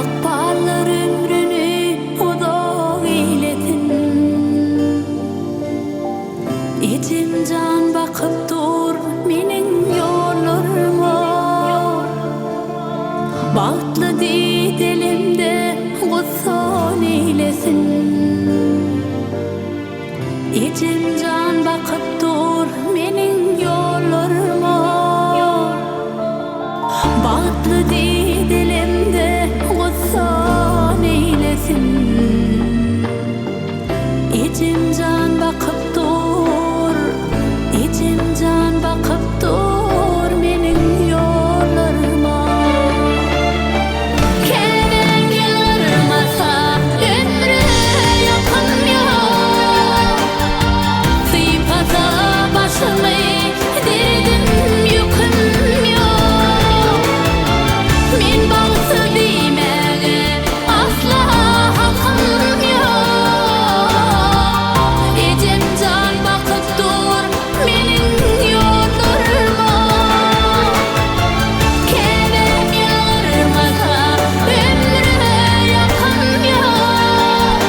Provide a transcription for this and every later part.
Akbarlar ömrünü udak eyletin. İçim can bakıp dur menin yollarıma. Bahtlı di dilimde gusson eylesin. İçim can bakıp dur menin yollarıma. Bahtlı di dilimde gusson eylesin. İçim can bakıp dur, içim can bakıp dur menin yollarıma. Kelen yıllarımasa ömrü yakın yok. Sıfata başımı derdim yüküm yok. Min bağısı demeye asla hakkım yok. İçim can bakıp dur menin yollarıma. Kevem yıllarımasa ömrü yakın yok.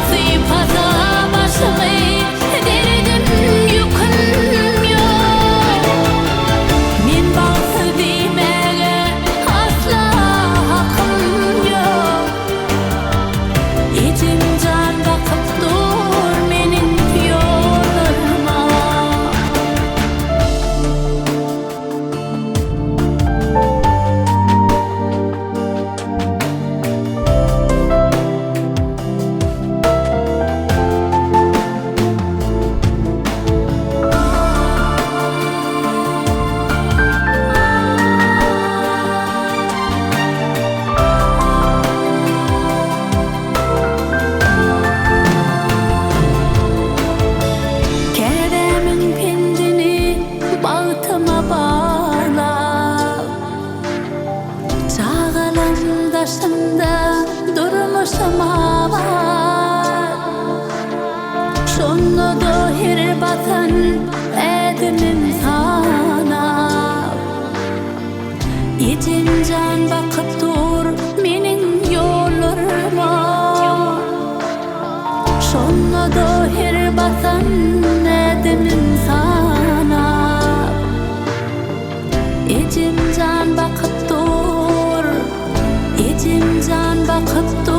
Sıfata başımı derdim yüküm yok. Min bağısı demeye asla hakkım yok. İçim can bakıp dur menin yollarıma. Keremin pincini bağıtıma bağla. Çağalım daşında durmuşum var. Şunu dohir batan edimim sana. İçim can bakıp dur menin yollarıma. Şunu dohir batan edimim sana. İçim can bakıp dur, içim can bakıp dur.